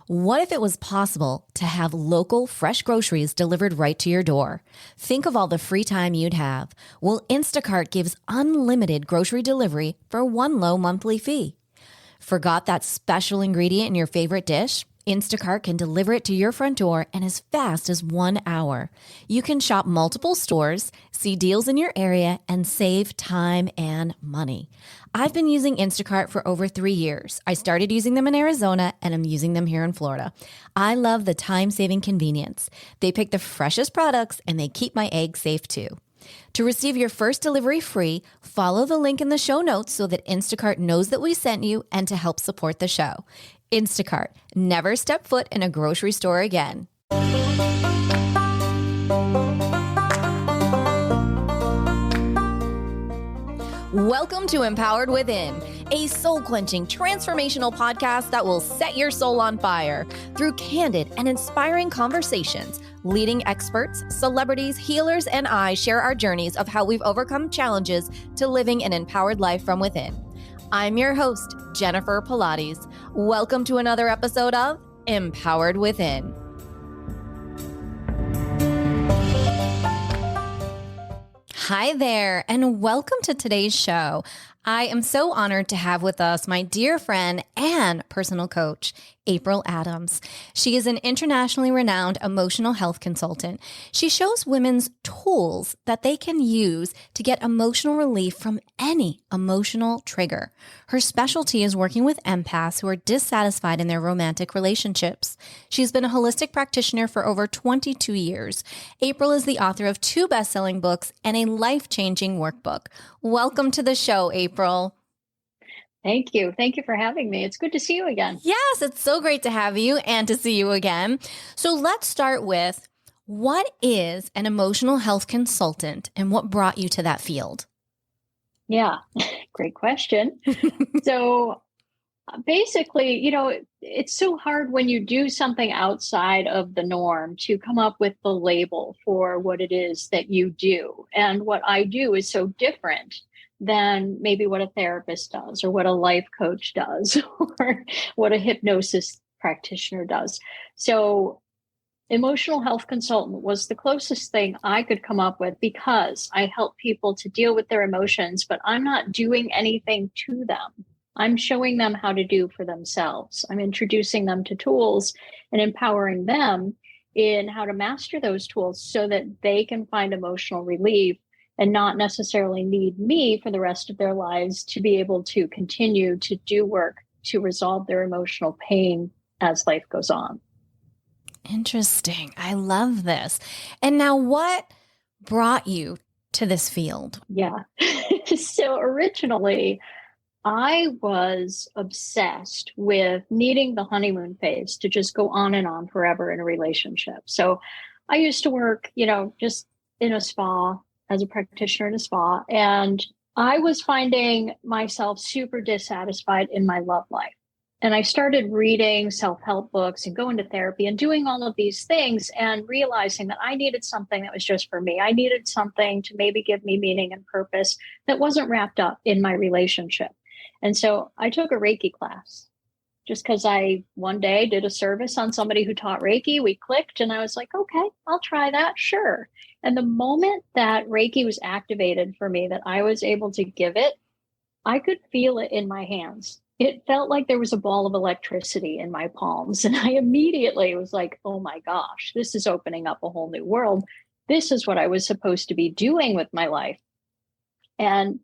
What if it was possible to have local, fresh groceries delivered right to your door? Think of all the free time you'd have. Well, Instacart gives unlimited grocery delivery for one low monthly fee. Forgot that special ingredient in your favorite dish? Instacart can deliver it to your front door in as fast as 1 hour. You can shop multiple stores, see deals in your area, and save time and money. I've been using Instacart for over 3 years. I started using them in Arizona, and I'm using them here in Florida. I love the time-saving convenience. They pick the freshest products, and they keep my eggs safe too. To receive your first delivery free, follow the link in the show notes so that Instacart knows that we sent you and to help support the show. Instacart. Never step foot in a grocery store again. Welcome to Empowered Within, a soul-quenching, transformational podcast that will set your soul on fire through candid and inspiring conversations. Leading experts, celebrities, healers, and I share our journeys of how we've overcome challenges to living an empowered life from within. I'm your host, Jennifer Pilates. Welcome to another episode of Empowered Within. Hi there, and welcome to today's show. I am so honored to have with us my dear friend and personal coach, April Adams. She is an internationally renowned emotional health consultant. She shows women's tools that they can use to get emotional relief from any emotional trigger. Her specialty is working with empaths who are dissatisfied in their romantic relationships. She's been a holistic practitioner for over 22 years. April is the author of 2 best-selling books and a life-changing workbook. Welcome to the show, April. Thank you. Thank you for having me. It's good to see you again. Yes, it's so great to have you and to see you again. So let's start with, what is an emotional health consultant and what brought you to that field? Yeah, great question. So basically, it's so hard when you do something outside of the norm to come up with the label for what it is that you do. And what I do is so different than maybe what a therapist does or what a life coach does or what a hypnosis practitioner does. So emotional health consultant was the closest thing I could come up with because I help people to deal with their emotions, but I'm not doing anything to them. I'm showing them how to do for themselves. I'm introducing them to tools and empowering them in how to master those tools so that they can find emotional relief and not necessarily need me for the rest of their lives to be able to continue to do work to resolve their emotional pain as life goes on. Interesting. I love this. And now, what brought you to this field? Yeah. So originally, I was obsessed with needing the honeymoon phase to just go on and on forever in a relationship. So I used to work, just in a spa, as a practitioner in a spa. And I was finding myself super dissatisfied in my love life. And I started reading self-help books and going to therapy and doing all of these things and realizing that I needed something that was just for me. I needed something to maybe give me meaning and purpose that wasn't wrapped up in my relationship. And so I took a Reiki class just because I one day did a service on somebody who taught Reiki. We clicked and I was like, okay, I'll try that. Sure. And the moment that Reiki was activated for me, that I was able to give it, I could feel it in my hands. It felt like there was a ball of electricity in my palms. And I immediately was like, oh my gosh, this is opening up a whole new world. This is what I was supposed to be doing with my life. And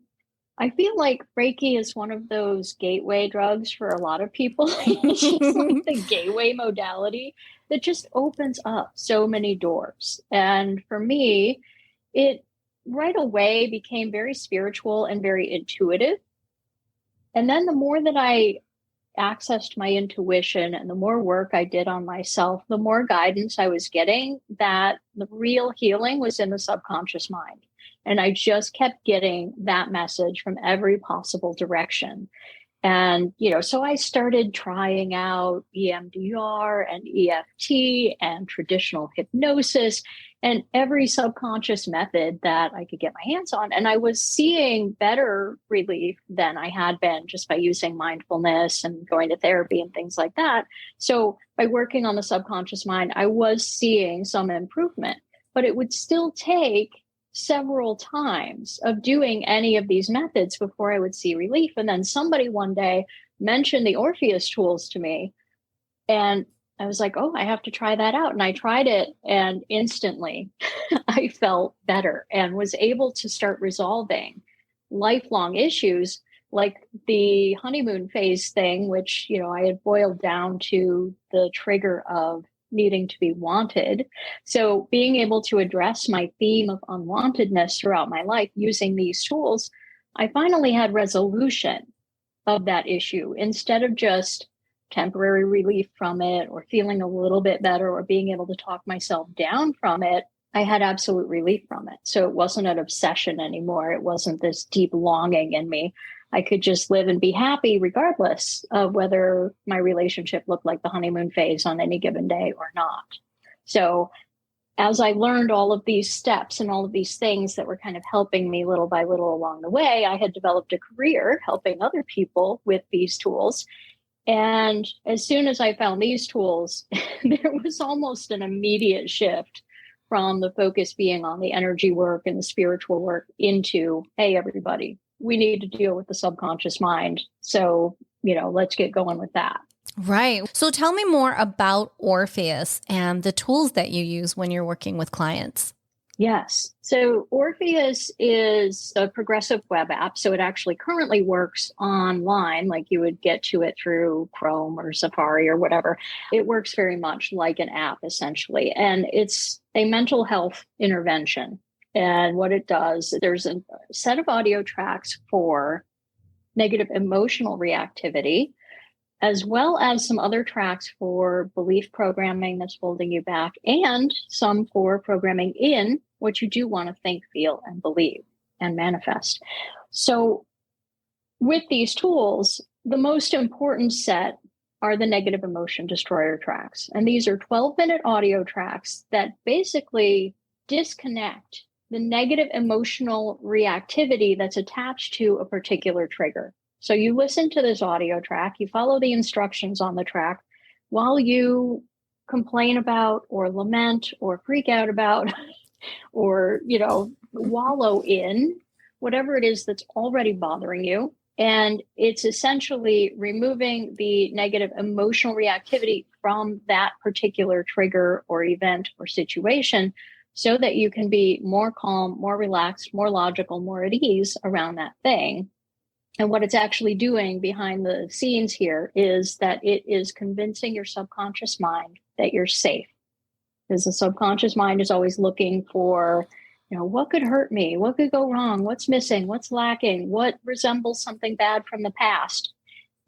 I feel like Reiki is one of those gateway drugs for a lot of people. It's just like the gateway modality that just opens up so many doors. And for me, it right away became very spiritual and very intuitive. And then the more that I accessed my intuition and the more work I did on myself, the more guidance I was getting that the real healing was in the subconscious mind. And I just kept getting that message from every possible direction. And, so I started trying out EMDR and EFT and traditional hypnosis and every subconscious method that I could get my hands on. And I was seeing better relief than I had been just by using mindfulness and going to therapy and things like that. So by working on the subconscious mind, I was seeing some improvement, but it would still take several times of doing any of these methods before I would see relief. And then somebody one day mentioned the Orpheus tools to me. And I was like, oh, I have to try that out. And I tried it, and instantly I felt better and was able to start resolving lifelong issues like the honeymoon phase thing, which, I had boiled down to the trigger of needing to be wanted. So being able to address my theme of unwantedness throughout my life using these tools, I finally had resolution of that issue instead of just temporary relief from it or feeling a little bit better or being able to talk myself down from it. I had absolute relief from it. So it wasn't an obsession anymore. It wasn't this deep longing in me. I could just live and be happy regardless of whether my relationship looked like the honeymoon phase on any given day or not. So as I learned all of these steps and all of these things that were kind of helping me little by little along the way, I had developed a career helping other people with these tools. And as soon as I found these tools, there was almost an immediate shift from the focus being on the energy work and the spiritual work into, hey, everybody, we need to deal with the subconscious mind. So, let's get going with that. Right. So tell me more about Orpheus and the tools that you use when you're working with clients. Yes. So Orpheus is a progressive web app. So it actually currently works online, like you would get to it through Chrome or Safari or whatever. It works very much like an app, essentially. And it's a mental health intervention. And what it does, there's a set of audio tracks for negative emotional reactivity, as well as some other tracks for belief programming that's holding you back, and some for programming in what you do want to think, feel, and believe and manifest. So with these tools, the most important set are the negative emotion destroyer tracks. And these are 12-minute audio tracks that basically disconnect the negative emotional reactivity that's attached to a particular trigger. So you listen to this audio track, you follow the instructions on the track while you complain about or lament or freak out about or, wallow in whatever it is that's already bothering you. And it's essentially removing the negative emotional reactivity from that particular trigger or event or situation so that you can be more calm, more relaxed, more logical, more at ease around that thing. And what it's actually doing behind the scenes here is that it is convincing your subconscious mind that you're safe. Because the subconscious mind is always looking for, what could hurt me? What could go wrong? What's missing? What's lacking? What resembles something bad from the past?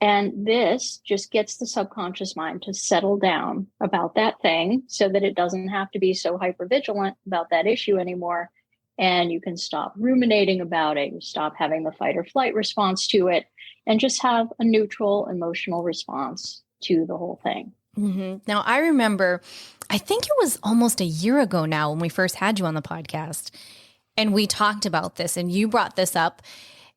And this just gets the subconscious mind to settle down about that thing so that it doesn't have to be so hypervigilant about that issue anymore. And you can stop ruminating about it. You stop having the fight or flight response to it and just have a neutral emotional response to the whole thing. Mm-hmm. Now, I remember, I think it was almost a year ago now when we first had you on the podcast, and we talked about this and you brought this up,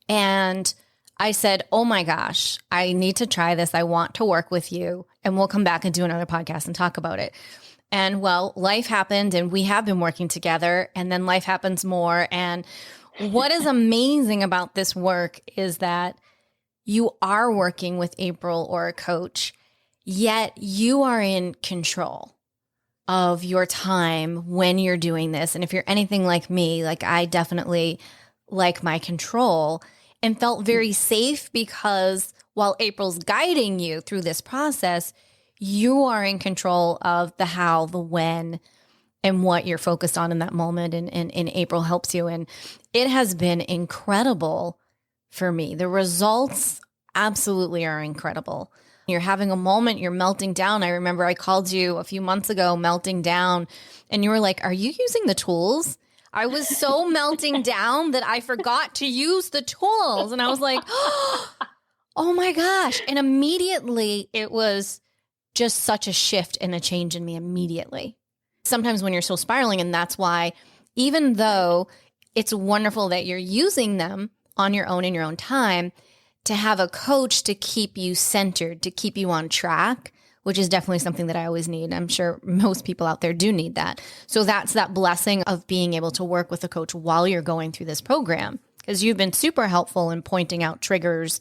and I said, oh my gosh, I need to try this. I want to work with you, and we'll come back and do another podcast and talk about it. And well, life happened and we have been working together, and then life happens more. And what is amazing about this work is that you are working with April or a coach, yet you are in control of your time when you're doing this. And if you're anything like me, like I definitely like my control, and felt very safe because while April's guiding you through this process, you are in control of the how, the when, and what you're focused on in that moment. And April helps you. And it has been incredible for me. The results absolutely are incredible. You're having a moment, you're melting down. I remember I called you a few months ago, melting down, and you were like, are you using the tools? I was so melting down that I forgot to use the tools. And I was like, Oh my gosh. And immediately it was just such a shift and a change in me immediately. Sometimes when you're still spiraling, and that's why, even though it's wonderful that you're using them on your own in your own time, to have a coach to keep you centered, to keep you on track, which is definitely something that I always need. I'm sure most people out there do need that. So that's that blessing of being able to work with a coach while you're going through this program, because you've been super helpful in pointing out triggers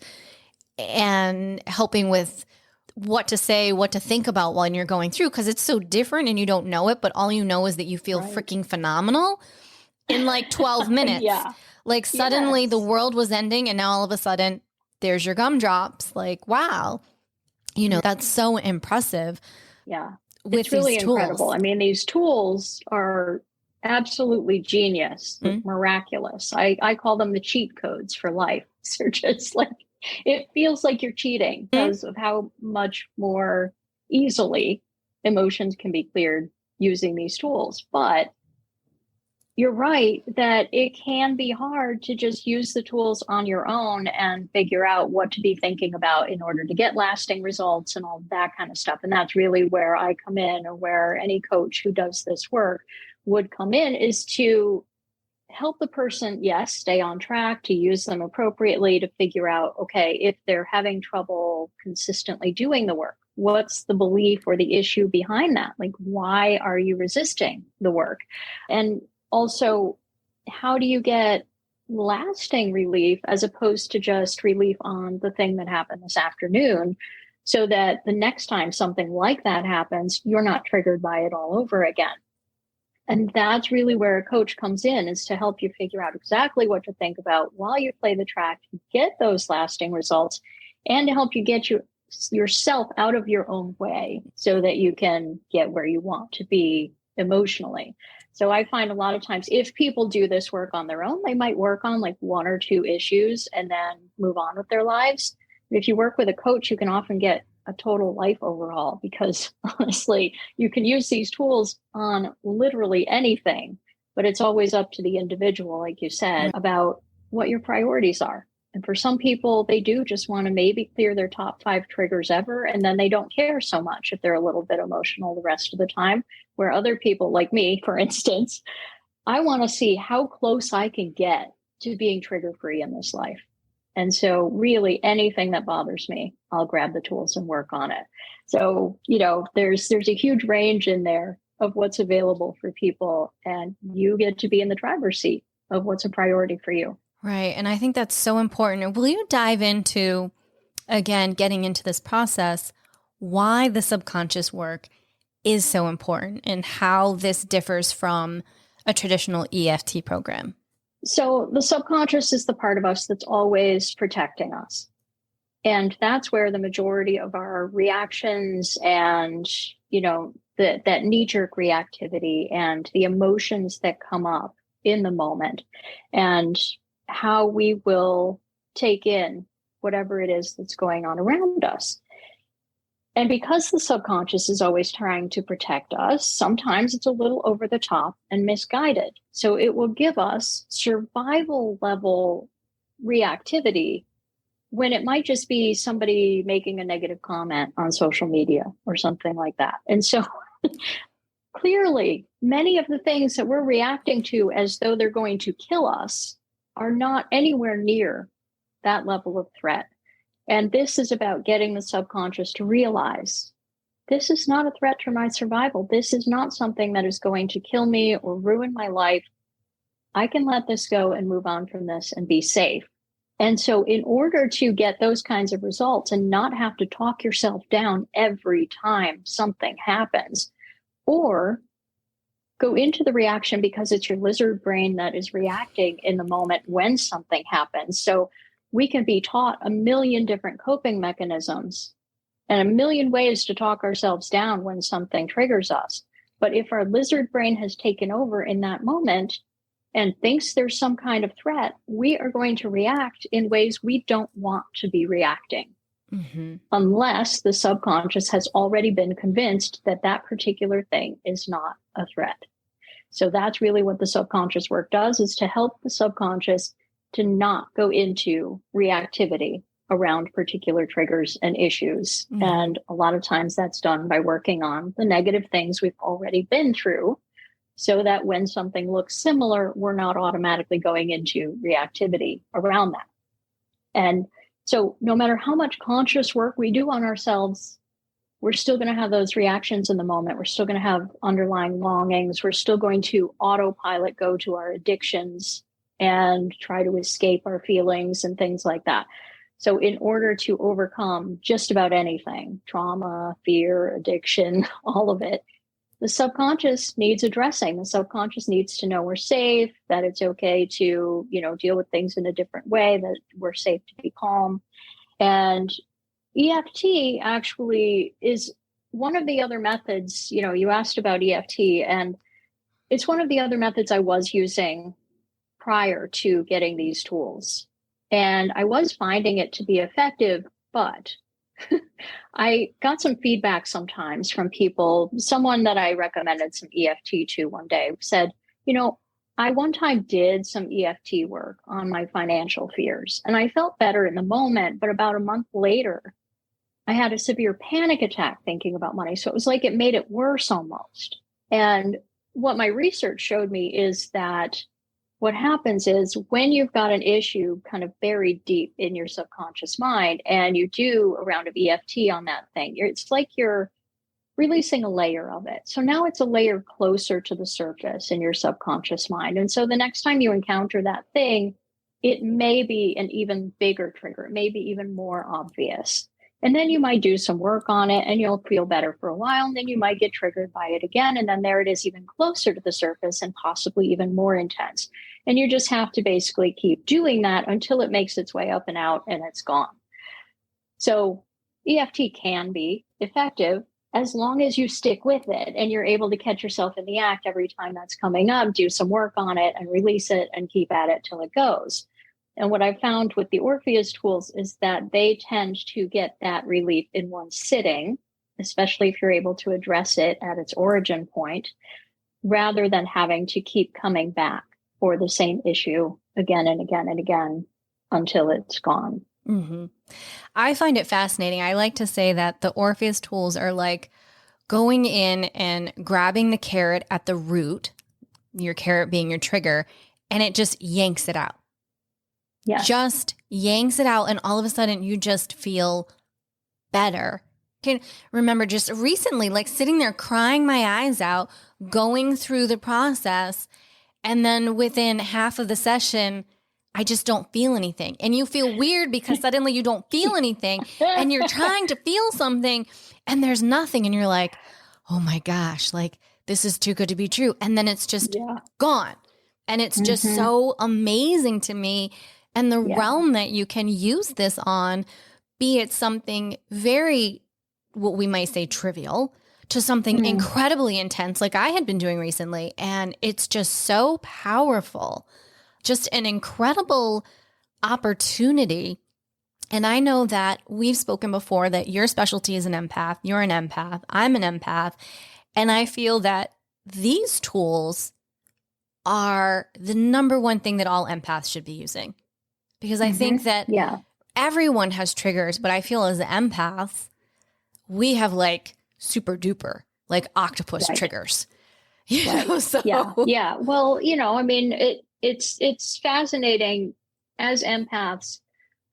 and helping with what to say, what to think about when you're going through, because it's so different and you don't know it, but all you know is that you feel freaking phenomenal in like 12 minutes. Yeah. Like suddenly the world was ending and now all of a sudden there's your gumdrops. Like, wow, that's so impressive. Yeah. With it's really these tools. incredible. I mean, these tools are absolutely genius, miraculous. I call them the cheat codes for life. They're just like, it feels like you're cheating because of how much more easily emotions can be cleared using these tools. But you're right that it can be hard to just use the tools on your own and figure out what to be thinking about in order to get lasting results and all that kind of stuff. And that's really where I come in, or where any coach who does this work would come in, is to help the person, yes, stay on track, to use them appropriately, to figure out, okay, if they're having trouble consistently doing the work, what's the belief or the issue behind that? Like, why are you resisting the work? And also, how do you get lasting relief as opposed to just relief on the thing that happened this afternoon, so that the next time something like that happens, you're not triggered by it all over again? And that's really where a coach comes in, is to help you figure out exactly what to think about while you play the track to get those lasting results, and to help you get yourself out of your own way so that you can get where you want to be emotionally. So I find a lot of times, if people do this work on their own, they might work on like one or two issues and then move on with their lives. But if you work with a coach, you can often get a total life overhaul, because honestly, you can use these tools on literally anything, but it's always up to the individual, like you said, about what your priorities are. And for some people, they do just want to maybe clear their top 5 triggers ever, and then they don't care so much if they're a little bit emotional the rest of the time. Where other people, like me, for instance, I want to see how close I can get to being trigger-free in this life. And so really anything that bothers me, I'll grab the tools and work on it. So, there's a huge range in there of what's available for people, and you get to be in the driver's seat of what's a priority for you. Right. And I think that's so important. Will you dive into, again, getting into this process, why the subconscious work is so important and how this differs from a traditional EFT program? So the subconscious is the part of us that's always protecting us. And that's where the majority of our reactions and, that knee-jerk reactivity and the emotions that come up in the moment, and how we will take in whatever it is that's going on around us. And because the subconscious is always trying to protect us, sometimes it's a little over the top and misguided. So it will give us survival level reactivity when it might just be somebody making a negative comment on social media or something like that. And so clearly, many of the things that we're reacting to as though they're going to kill us are not anywhere near that level of threat. And this is about getting the subconscious to realize this is not a threat to my survival. This is not something that is going to kill me or ruin my life. I can let this go and move on from this and be safe. And so in order to get those kinds of results and not have to talk yourself down every time something happens, or go into the reaction because it's your lizard brain that is reacting in the moment when something happens. So we can be taught a million different coping mechanisms and a million ways to talk ourselves down when something triggers us. But if our lizard brain has taken over in that moment and thinks there's some kind of threat, we are going to react in ways we don't want to be reacting. Unless the subconscious has already been convinced that that particular thing is not a threat. So that's really what the subconscious work does, is to help the subconscious to not go into reactivity around particular triggers and issues. And a lot of times that's done by working on the negative things we've already been through, so that when something looks similar, we're not automatically going into reactivity around that. And so no matter how much conscious work we do on ourselves, we're still going to have those reactions in the moment. We're still going to have underlying longings. We're still going to autopilot go to our addictions and try to escape our feelings and things like that. So in order to overcome just about anything, trauma, fear, addiction, all of it, the subconscious needs addressing. The subconscious needs to know we're safe, that it's okay to, deal with things in a different way, that we're safe to be calm. And EFT actually is one of the other methods. You asked about EFT, and it's one of the other methods I was using prior to getting these tools. And I was finding it to be effective, but I got some feedback sometimes from people. Someone that I recommended some EFT to one day said, I one time did some EFT work on my financial fears, and I felt better in the moment. But about a month later, I had a severe panic attack thinking about money. So it was like it made it worse almost. And what my research showed me is that what happens is when you've got an issue kind of buried deep in your subconscious mind and you do a round of EFT on that thing, it's like you're releasing a layer of it. So now it's a layer closer to the surface in your subconscious mind. And so the next time you encounter that thing, it may be an even bigger trigger. It may be even more obvious. And then you might do some work on it and you'll feel better for a while. And then you might get triggered by it again. And then there it is, even closer to the surface and possibly even more intense. And you just have to basically keep doing that until it makes its way up and out and it's gone. So EFT can be effective as long as you stick with it and you're able to catch yourself in the act every time that's coming up, do some work on it and release it and keep at it till it goes. And what I've found with the Orpheus tools is that they tend to get that relief in one sitting, especially if you're able to address it at its origin point, rather than having to keep coming back for the same issue again and again and again until it's gone. Mm-hmm. I find it fascinating. I like to say that the Orpheus tools are like going in and grabbing the carrot at the root, your carrot being your trigger, and it just yanks it out. Yeah. Just yanks it out. And all of a sudden you just feel better. Can remember just recently, like sitting there crying my eyes out, going through the process. And then within half of the session, I just don't feel anything. And you feel weird because suddenly you don't feel anything and you're trying to feel something and there's nothing. And you're like, oh my gosh, like this is too good to be true. And then it's just gone. And it's just so amazing to me. And the realm that you can use this on, be it something very, what we might say trivial, to something incredibly intense like I had been doing recently. And it's just so powerful, just an incredible opportunity. And I know that we've spoken before that your specialty is an empath. You're an empath. I'm an empath. And I feel that these tools are the number one thing that all empaths should be using. Because I think that everyone has triggers, but I feel as empaths, we have like super duper, like octopus triggers. So. Yeah. Well, I mean, it's fascinating. As empaths,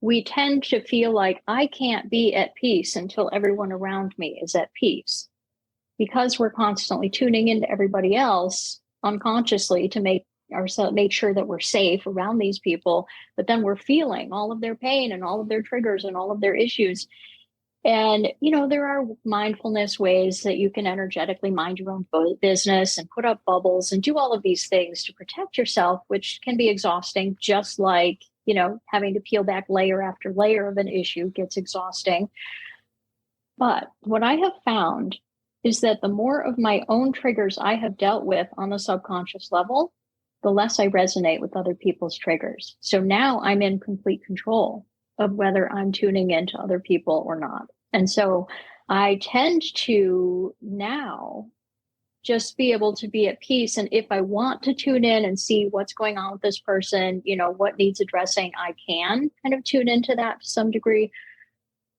we tend to feel like I can't be at peace until everyone around me is at peace, because we're constantly tuning into everybody else unconsciously to make sure that we're safe around these people. But then we're feeling all of their pain and all of their triggers and all of their issues. And, there are mindfulness ways that you can energetically mind your own business and put up bubbles and do all of these things to protect yourself, which can be exhausting, just like, having to peel back layer after layer of an issue gets exhausting. But what I have found is that the more of my own triggers I have dealt with on the subconscious level, the less I resonate with other people's triggers. So now I'm in complete control of whether I'm tuning into other people or not. And so I tend to now just be able to be at peace. And if I want to tune in and see what's going on with this person, what needs addressing, I can kind of tune into that to some degree.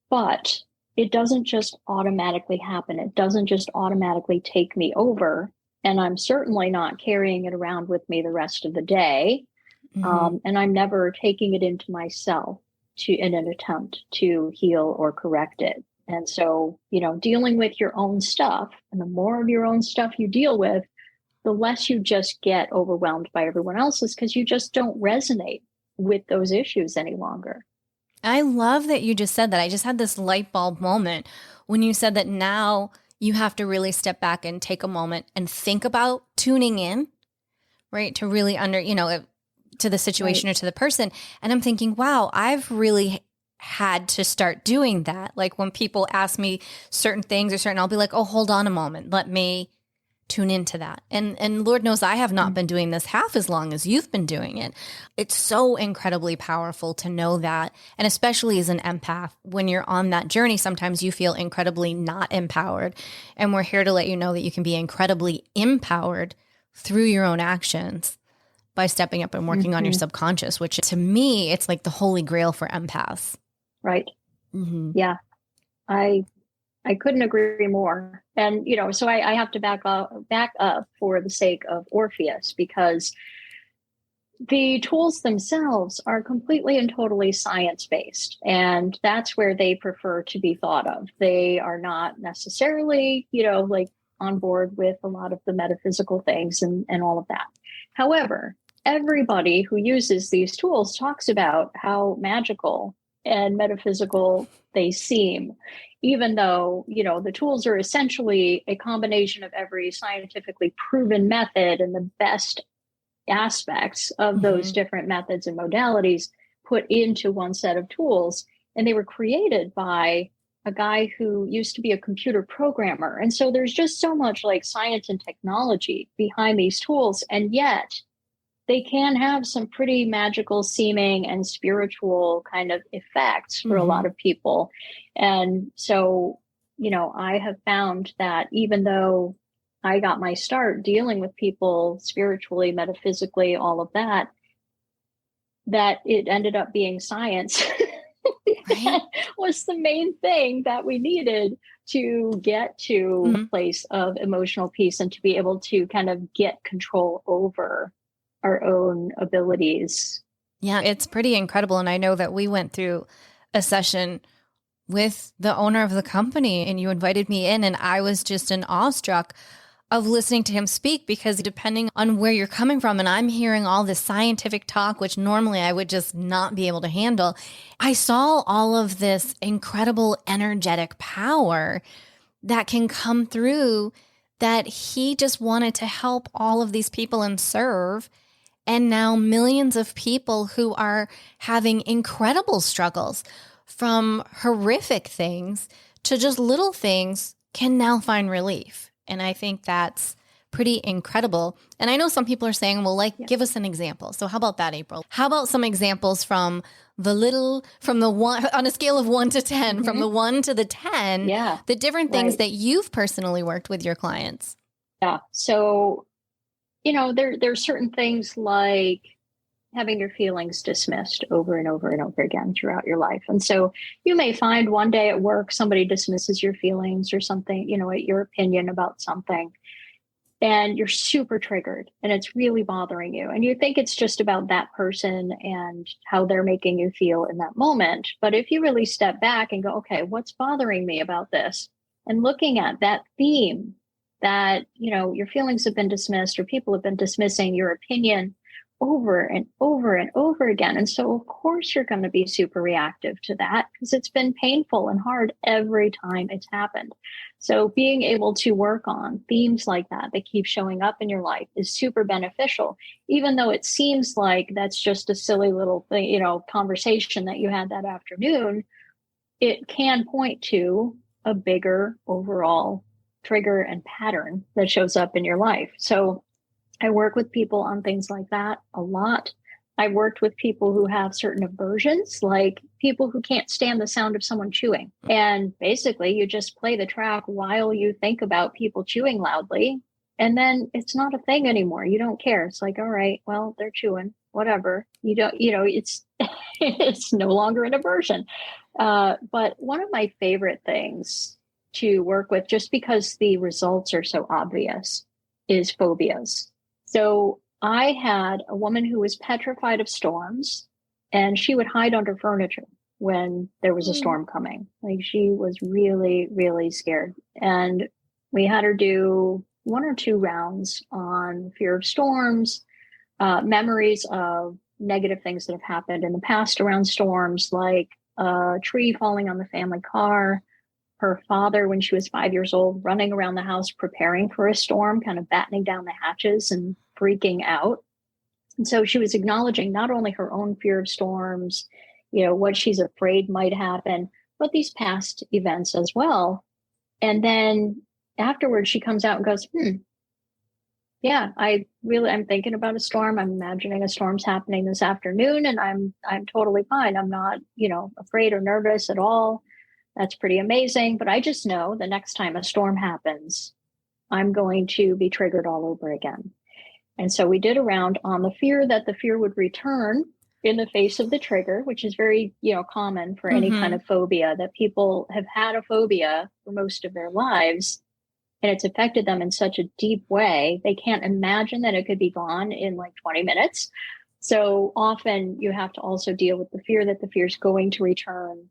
But it doesn't just automatically happen. It doesn't just automatically take me over. And I'm certainly not carrying it around with me the rest of the day. And I'm never taking it into myself in an attempt to heal or correct it. And so, dealing with your own stuff, and the more of your own stuff you deal with, the less you just get overwhelmed by everyone else's, because you just don't resonate with those issues any longer. I love that you just said that. I just had this light bulb moment when you said that now you have to really step back and take a moment and think about tuning in, right? To really to the situation, right, or to the person. And I'm thinking, wow, I've really had to start doing that. Like when people ask me certain things I'll be like, oh, hold on a moment. Let me tune into that. And Lord knows I have not been doing this half as long as you've been doing it. It's so incredibly powerful to know that. And especially as an empath, when you're on that journey, sometimes you feel incredibly not empowered. And we're here to let you know that you can be incredibly empowered through your own actions by stepping up and working on your subconscious, which to me, it's like the holy grail for empaths. Right. Yeah. I couldn't agree more. And, so I have to back up for the sake of Orpheus, because the tools themselves are completely and totally science-based. And that's where they prefer to be thought of. They are not necessarily, like on board with a lot of the metaphysical things and all of that. However, everybody who uses these tools talks about how magical and metaphysical they seem, even though, the tools are essentially a combination of every scientifically proven method and the best aspects of those different methods and modalities put into one set of tools. And they were created by a guy who used to be a computer programmer. And so there's just so much like science and technology behind these tools. And yet they can have some pretty magical seeming and spiritual kind of effects for a lot of people. And so, I have found that even though I got my start dealing with people spiritually, metaphysically, all of that, that it ended up being science. That was the main thing that we needed to get to a place of emotional peace and to be able to kind of get control over our own abilities. Yeah, it's pretty incredible. And I know that we went through a session with the owner of the company and you invited me in, and I was just awestruck of listening to him speak, because depending on where you're coming from, and I'm hearing all this scientific talk, which normally I would just not be able to handle, I saw all of this incredible energetic power that can come through, that he just wanted to help all of these people and serve. And now millions of people who are having incredible struggles, from horrific things to just little things, can now find relief. And I think that's pretty incredible. And I know some people are saying, well, give us an example. So how about that, April? How about some examples from the one, on a scale of 1 to 10, from the 1 to the 10, the different things that you've personally worked with your clients? Yeah. So, there's certain things like having your feelings dismissed over and over and over again throughout your life. And so you may find one day at work, somebody dismisses your feelings or something, your opinion about something, and you're super triggered and it's really bothering you. And you think it's just about that person and how they're making you feel in that moment. But if you really step back and go, okay, what's bothering me about this? And looking at that theme that, your feelings have been dismissed, or people have been dismissing your opinion over and over and over again. And so of course you're going to be super reactive to that, because it's been painful and hard every time it's happened. So being able to work on themes like that keep showing up in your life is super beneficial, even though it seems like that's just a silly little thing, conversation that you had that afternoon. It can point to a bigger overall trigger and pattern that shows up in your life. So I work with people on things like that a lot. I worked with people who have certain aversions, like people who can't stand the sound of someone chewing. And basically you just play the track while you think about people chewing loudly. And then it's not a thing anymore. You don't care. It's like, all right, well, they're chewing, whatever. You don't, it's it's no longer an aversion. But one of my favorite things to work with, just because the results are so obvious, is phobias. So I had a woman who was petrified of storms, and she would hide under furniture when there was a storm coming. Like, she was really, really scared. And we had her do 1 or 2 rounds on fear of storms, memories of negative things that have happened in the past around storms, like a tree falling on the family car, her father, when she was 5 years old, running around the house preparing for a storm, kind of battening down the hatches and freaking out. And so she was acknowledging not only her own fear of storms, what she's afraid might happen, but these past events as well. And then afterwards, she comes out and goes, yeah, I'm thinking about a storm. I'm imagining a storm's happening this afternoon, and I'm totally fine. I'm not, afraid or nervous at all. That's pretty amazing. But I just know the next time a storm happens, I'm going to be triggered all over again. And so we did a round on the fear that the fear would return in the face of the trigger, which is very, common for any kind of phobia, that people have had a phobia for most of their lives, and it's affected them in such a deep way, they can't imagine that it could be gone in like 20 minutes. So often you have to also deal with the fear that the fear is going to return,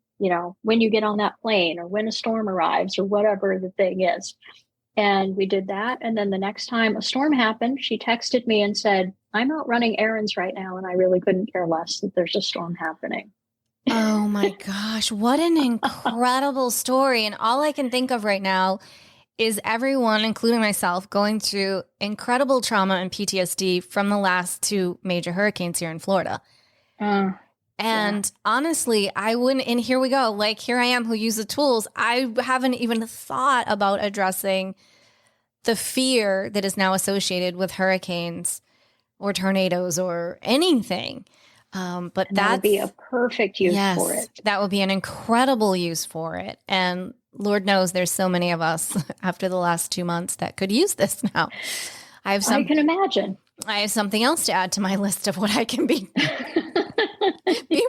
when you get on that plane or when a storm arrives or whatever the thing is. And we did that. And then the next time a storm happened, she texted me and said, I'm out running errands right now, and I really couldn't care less that there's a storm happening. Oh my gosh, what an incredible story. And all I can think of right now is everyone, including myself, going through incredible trauma and PTSD from the last 2 major hurricanes here in Florida. And honestly, I wouldn't, and here we go, like, here I am who use the tools. I haven't even thought about addressing the fear that is now associated with hurricanes or tornadoes or anything. But that would be a perfect use for it. That would be an incredible use for it. And Lord knows there's so many of us after the last 2 months that could use this now. I can imagine. I have something else to add to my list of what I can be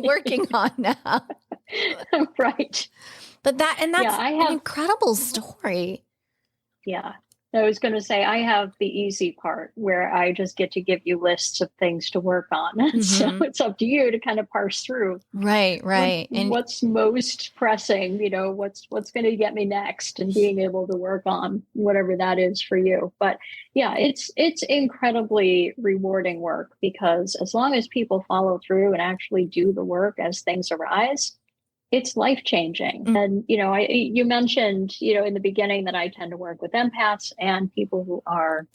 working on now. Right. But that's an incredible story. Yeah. I was going to say, I have the easy part where I just get to give you lists of things to work on. So it's up to you to kind of parse through. Right. And what's most pressing, what's going to get me next, and being able to work on whatever that is for you. But yeah, it's incredibly rewarding work, because as long as people follow through and actually do the work as things arise, it's life-changing. And, you mentioned, in the beginning that I tend to work with empaths and people who are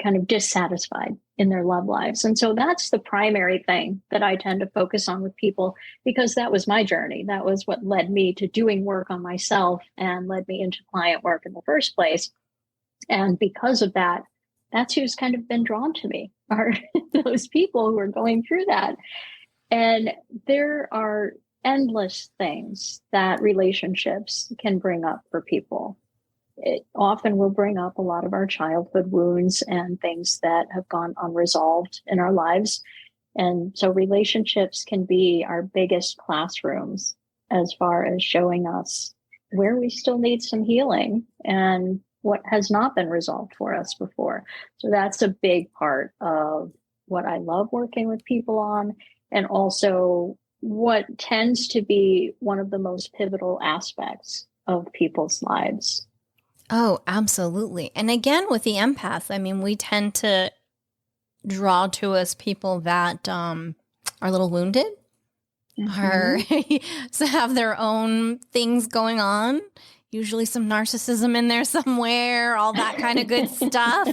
kind of dissatisfied in their love lives. And so that's the primary thing that I tend to focus on with people, because that was my journey. That was what led me to doing work on myself and led me into client work in the first place. And because of that, that's who's kind of been drawn to me, are those people who are going through that. And there are endless things that relationships can bring up for people. It often will bring up a lot of our childhood wounds and things that have gone unresolved in our lives. And so relationships can be our biggest classrooms as far as showing us where we still need some healing and what has not been resolved for us before. So that's a big part of what I love working with people on, and also what tends to be one of the most pivotal aspects of people's lives. Oh, absolutely. And again, with the empath, I mean, we tend to draw to us people that are a little wounded, or so have their own things going on, usually some narcissism in there somewhere, all that kind of good stuff,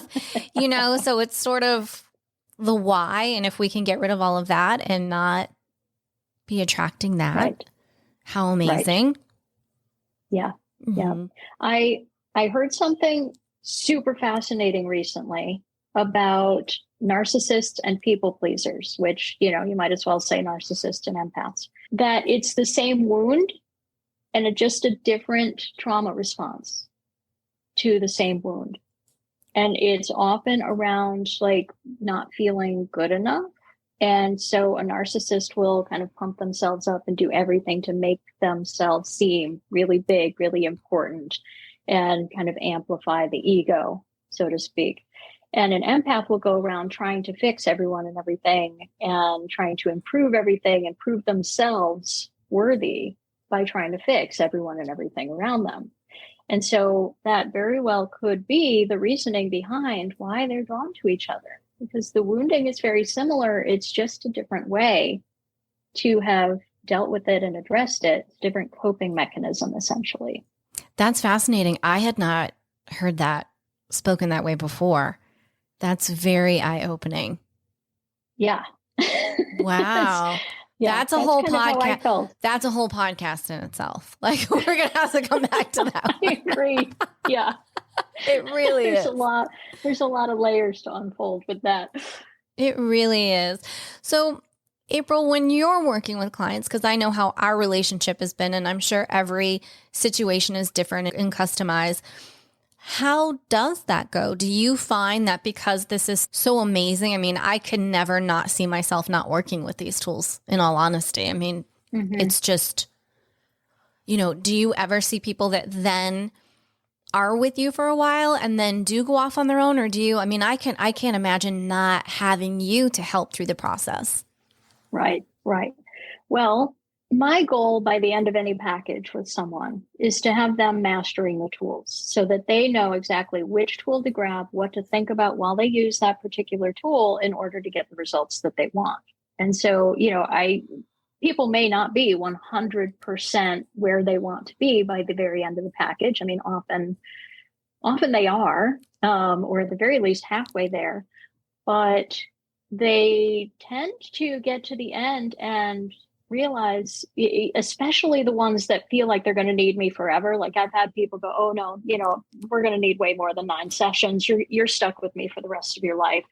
so it's sort of the why. And if we can get rid of all of that and not be attracting that, right. How amazing. Right. Yeah. Yeah. I heard something super fascinating recently about narcissists and people pleasers, which, you might as well say narcissists and empaths, that it's the same wound and just a different trauma response to the same wound. And it's often around like not feeling good enough. And so a narcissist will kind of pump themselves up and do everything to make themselves seem really big, really important, and kind of amplify the ego, so to speak. And an empath will go around trying to fix everyone and everything and trying to improve everything and prove themselves worthy by trying to fix everyone and everything around them. And so that very well could be the reasoning behind why they're drawn to each other, because the wounding is very similar. It's just a different way to have dealt with it and addressed it, different coping mechanism, essentially. That's fascinating. I had not heard that spoken that way before. That's very eye-opening. Yeah. Wow. That's a whole podcast. That's a whole podcast in itself. Like, we're going to have to come back to that. I agree. Yeah. It really is. There's a lot of layers to unfold with that. It really is. So, April, when you're working with clients, because I know how our relationship has been, and I'm sure every situation is different and customized, how does that go? Do you find that because this is so amazing? I mean, I could never not see myself not working with these tools, in all honesty. I mean, It's just, do you ever see people that then are with you for a while and then do go off on their own? Or do you, I can't imagine not having you to help through the process. Right. Well, my goal by the end of any package with someone is to have them mastering the tools so that they know exactly which tool to grab, what to think about while they use that particular tool in order to get the results that they want. And so, people may not be 100% where they want to be by the very end of the package. I mean, often they are, or at the very least halfway there, but they tend to get to the end and realize, especially the ones that feel like they're going to need me forever. Like, I've had people go, oh no, we're going to need way more than 9 sessions. You're stuck with me for the rest of your life.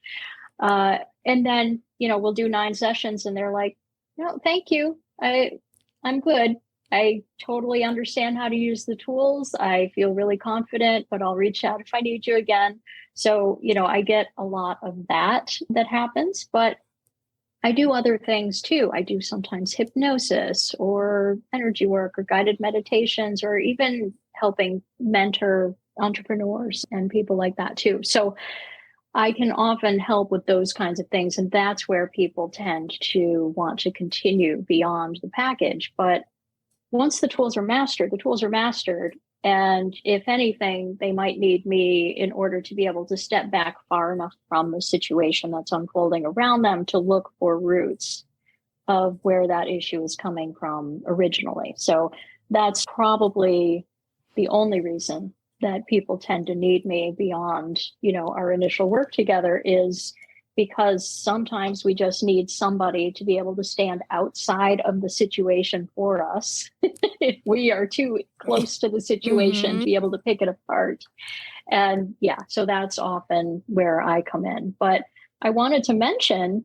And then, we'll do 9 sessions and they're like, no, thank you. I'm good. I totally understand how to use the tools. I feel really confident, but I'll reach out if I need you again. So, I get a lot of that happens, but I do other things too. I do sometimes hypnosis or energy work or guided meditations, or even helping mentor entrepreneurs and people like that too. So I can often help with those kinds of things. And that's where people tend to want to continue beyond the package. But once the tools are mastered. And if anything, they might need me in order to be able to step back far enough from the situation that's unfolding around them to look for roots of where that issue is coming from originally. So that's probably the only reason that people tend to need me beyond, our initial work together, is because sometimes we just need somebody to be able to stand outside of the situation for us. If we are too close to the situation to be able to pick it apart. And so that's often where I come in. But I wanted to mention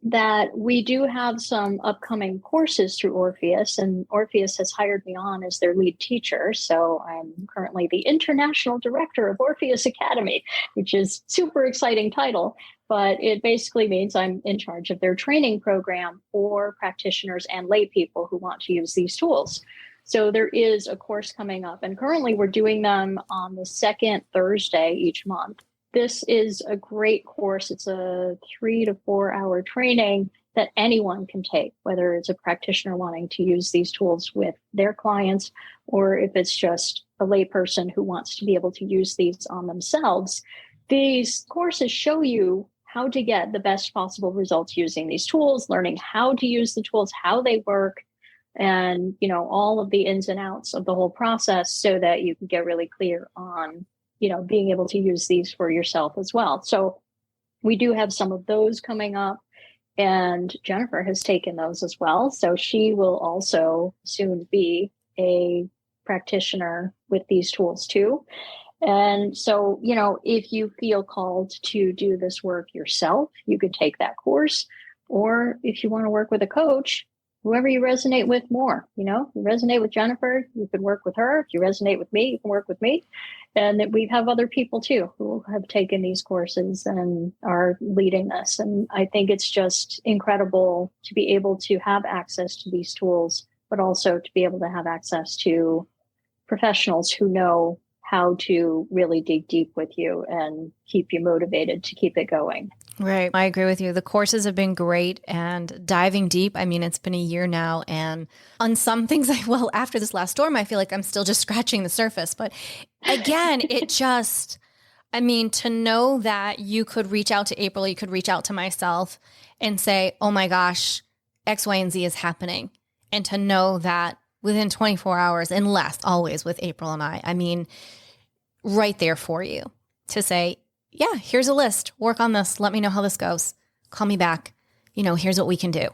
that we do have some upcoming courses through Orpheus, and Orpheus has hired me on as their lead teacher. So I'm currently the international director of Orpheus Academy, which is super exciting title, but it basically means I'm in charge of their training program for practitioners and lay people who want to use these tools. So there is a course coming up, and currently we're doing them on the second Thursday each month. This is a great course. It's a 3 to 4 hour training that anyone can take, whether it's a practitioner wanting to use these tools with their clients, or if it's just a layperson who wants to be able to use these on themselves. These courses show you how to get the best possible results using these tools, learning how to use the tools, how they work, and all of the ins and outs of the whole process, so that you can get really clear on being able to use these for yourself as well. So we do have some of those coming up, and Jennifer has taken those as well. So she will also soon be a practitioner with these tools too. And so, if you feel called to do this work yourself, you could take that course. Or if you want to work with a coach, whoever you resonate with more. You resonate with Jennifer, you can work with her. If you resonate with me, you can work with me. And that we have other people too who have taken these courses and are leading this. And I think it's just incredible to be able to have access to these tools, but also to be able to have access to professionals who know how to really dig deep with you and keep you motivated to keep it going. Right. I agree with you. The courses have been great and diving deep. I mean, it's been a year now. And on some things, after this last storm, I feel like I'm still just scratching the surface. But again, to know that you could reach out to April, you could reach out to myself and say, oh my gosh, X, Y, and Z is happening. And to know that within 24 hours and less, always with April and I mean, right there for you to say, yeah, here's a list. Work on this. Let me know how this goes. Call me back. Here's what we can do.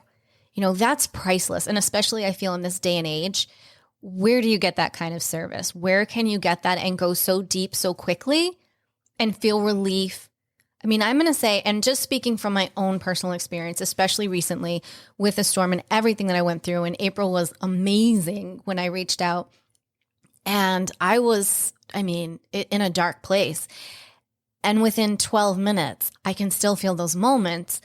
That's priceless. And especially I feel in this day and age, where do you get that kind of service? Where can you get that and go so deep so quickly and feel relief? I mean, I'm going to say, and just speaking from my own personal experience, especially recently with the storm and everything that I went through, and April was amazing when I reached out, and I was, in a dark place. And within 12 minutes, I can still feel those moments.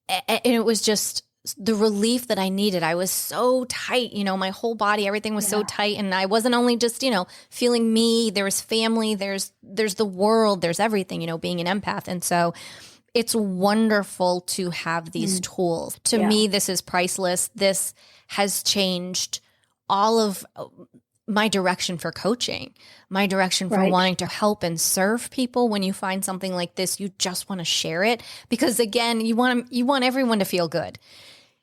And it was just the relief that I needed. I was so tight, my whole body, everything was so tight. And I wasn't only just, feeling me, there was family, there's the world, there's everything, being an empath. And so it's wonderful to have these tools. To me, this is priceless. This has changed all of my direction for coaching, my direction for wanting to help and serve people. When you find something like this, you just want to share it because, again, you want everyone to feel good.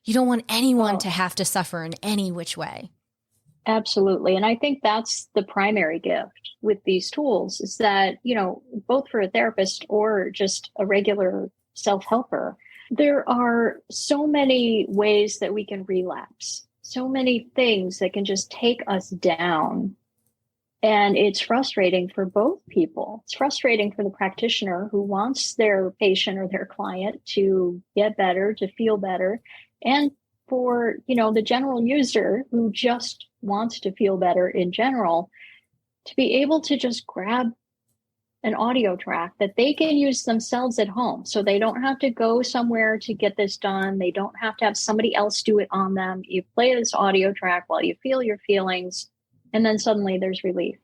You don't want anyone to have to suffer in any which way. Absolutely. And I think that's the primary gift with these tools is that, both for a therapist or just a regular self-helper, there are so many ways that we can relapse. So many things that can just take us down. And it's frustrating for both people. It's frustrating for the practitioner who wants their patient or their client to get better, to feel better. And for, the general user who just wants to feel better in general, to be able to just grab an audio track that they can use themselves at home. So they don't have to go somewhere to get this done. They don't have to have somebody else do it on them. You play this audio track while you feel your feelings, and then suddenly there's relief.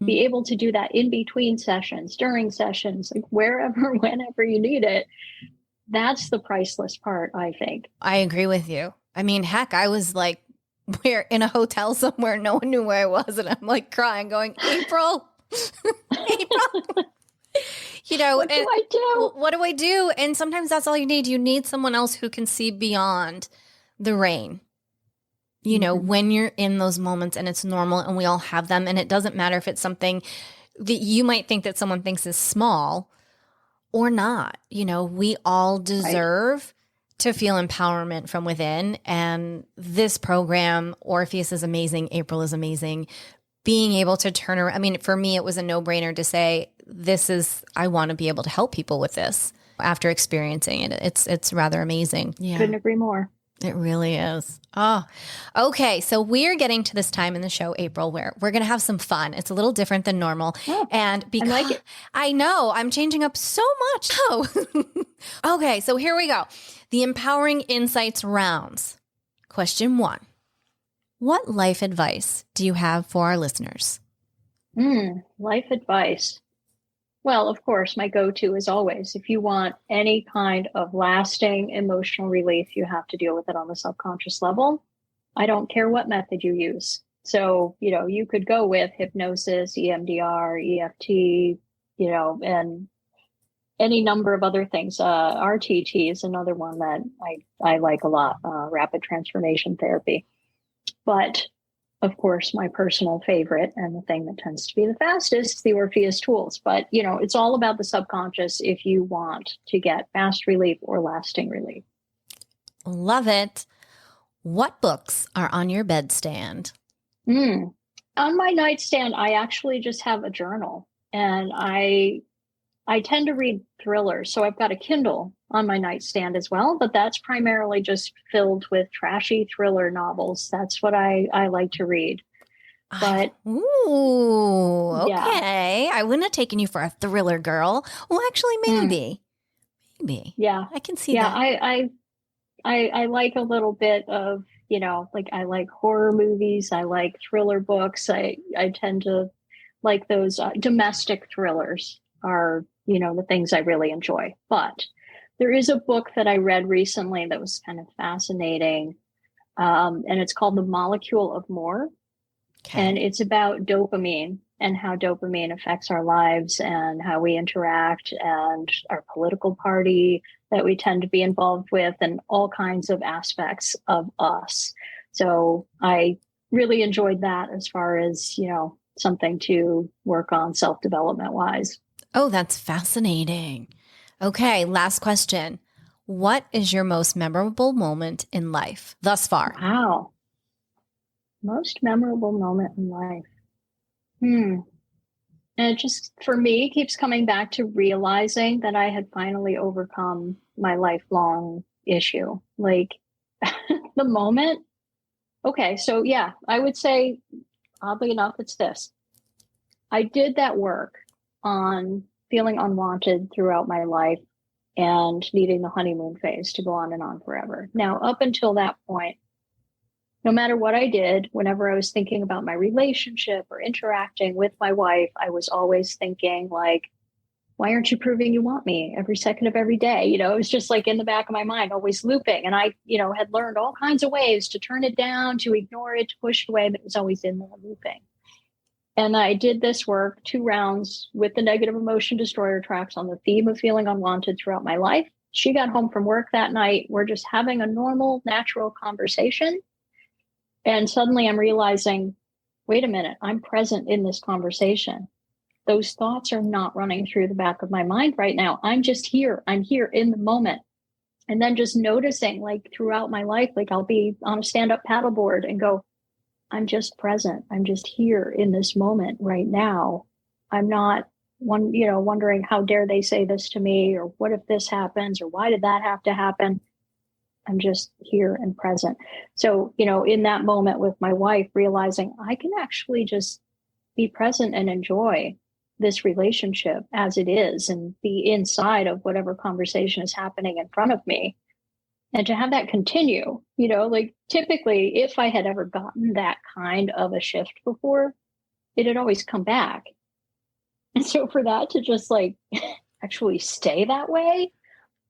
Be able to do that in between sessions, during sessions, like wherever, whenever you need it. That's the priceless part, I think. I agree with you. Heck, I was like, we're in a hotel somewhere. No one knew where I was. And I'm like crying, going, April. April. What do I do? What do I do? And sometimes that's all you need. You need someone else who can see beyond the rain. When you're in those moments, and it's normal and we all have them. And it doesn't matter if it's something that you might think that someone thinks is small or not. We all deserve to feel empowerment from within. And this program, Orpheus, is amazing. April is amazing. Being able to turn around. For me, it was a no-brainer to say, I want to be able to help people with this after experiencing it. It's rather amazing. Yeah. Couldn't agree more. It really is. Oh, okay. So we're getting to this time in the show, April, where we're going to have some fun. It's a little different than normal. Oh, and because I like it. I know I'm changing up so much. Oh. Okay. So here we go. The Empowering Insights rounds. Question 1. What life advice do you have for our listeners? Life advice. Well, of course, my go-to is always, if you want any kind of lasting emotional relief, you have to deal with it on the subconscious level. I don't care what method you use. So, you could go with hypnosis, EMDR, EFT, and any number of other things. RTT is another one that I like a lot, rapid transformation therapy. But of course, my personal favorite and the thing that tends to be the fastest, the Orpheus tools. But, it's all about the subconscious if you want to get fast relief or lasting relief. Love it. What books are on your bedstand? On my nightstand, I actually just have a journal. And I I tend to read thrillers. So I've got a Kindle on my nightstand as well, but that's primarily just filled with trashy thriller novels. That's what I like to read. But okay. yeah. I wouldn't have taken you for a thriller girl. Well, actually, maybe. Yeah. I can see yeah, that. I like a little bit of, like I like horror movies. I like thriller books. I tend to like those domestic thrillers are, the things I really enjoy. But there is a book that I read recently that was kind of fascinating. And it's called The Molecule of More. Okay. And it's about dopamine and how dopamine affects our lives and how we interact and our political party that we tend to be involved with and all kinds of aspects of us. So I really enjoyed that as far as, something to work on self-development wise. Oh, that's fascinating. Okay, last question. What is your most memorable moment in life thus far? Wow. Most memorable moment in life. And it just, for me, keeps coming back to realizing that I had finally overcome my lifelong issue. Like the moment. Okay. So yeah, I would say, oddly enough, it's this. I did that work on feeling unwanted throughout my life and needing the honeymoon phase to go on and on forever. Now, up until that point, no matter what I did, whenever I was thinking about my relationship or interacting with my wife, I was always thinking like, why aren't you proving you want me every second of every day? It was just like in the back of my mind, always looping. And I, had learned all kinds of ways to turn it down, to ignore it, to push it away, but it was always in there looping. And I did this work 2 rounds with the negative emotion destroyer tracks on the theme of feeling unwanted throughout my life. She got home from work that night. We're just having a normal, natural conversation. And suddenly I'm realizing, wait a minute, I'm present in this conversation. Those thoughts are not running through the back of my mind right now. I'm just here. I'm here in the moment. And then just noticing like throughout my life, like I'll be on a stand-up paddleboard and go, I'm just present. I'm just here in this moment right now. I'm not wondering how dare they say this to me, or what if this happens, or why did that have to happen? I'm just here and present. So, in that moment with my wife, realizing I can actually just be present and enjoy this relationship as it is and be inside of whatever conversation is happening in front of me. And to have that continue, like typically if I had ever gotten that kind of a shift before, it had always come back. And so for that to just like actually stay that way,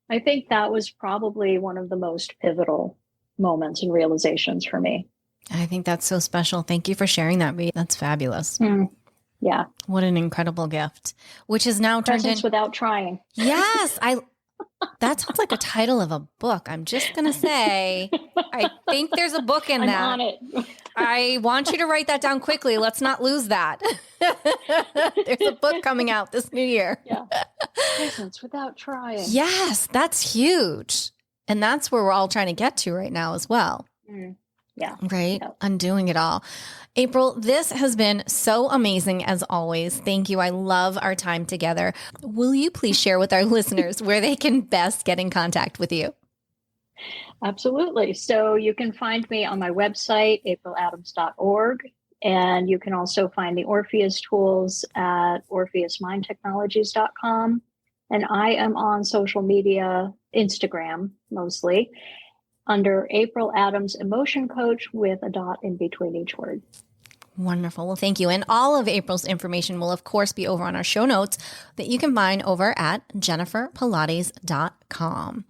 I think that was probably one of the most pivotal moments and realizations for me. I think that's so special. Thank you for sharing that. That's fabulous. Yeah. What an incredible gift, which is now turned into without trying. Yes. That sounds like a title of a book. I'm just going to say, I think there's a book in that. I'm on it. I want you to write that down quickly. Let's not lose that. There's a book coming out this new year. Yeah. Presence without trying. Yes, that's huge. And that's where we're all trying to get to right now as well. Yeah. Right? Yep. Undoing it all. April, this has been so amazing as always. Thank you. I love our time together. Will you please share with our listeners where they can best get in contact with you? Absolutely. So you can find me on my website, apriladams.org. And you can also find the Orpheus tools at orpheusmindtechnologies.com. And I am on social media, Instagram mostly, under April Adams Emotion Coach with a dot in between each word. Wonderful. Well, thank you. And all of April's information will, of course, be over on our show notes that you can find over at jenniferpilates.com.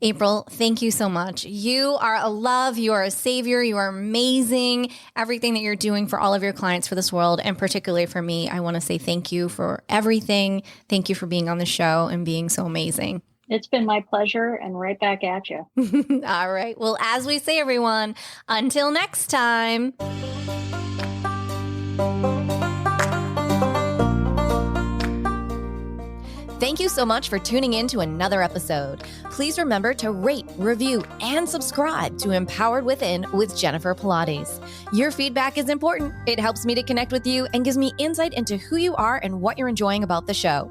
April, thank you so much. You are a love. You are a savior. You are amazing. Everything that you're doing for all of your clients for this world, and particularly for me, I want to say thank you for everything. Thank you for being on the show and being so amazing. It's been my pleasure, and right back at you. All right. Well, as we say, everyone, until next time. Thank you so much for tuning in to another episode. Please remember to rate, review, and subscribe to Empowered Within with Jennifer Pilates. Your feedback is important. It helps me to connect with you and gives me insight into who you are and what you're enjoying about the show.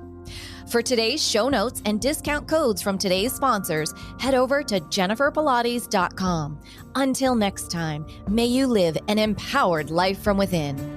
For today's show notes and discount codes from today's sponsors, head over to jenniferpilates.com. Until next time, may you live an empowered life from within.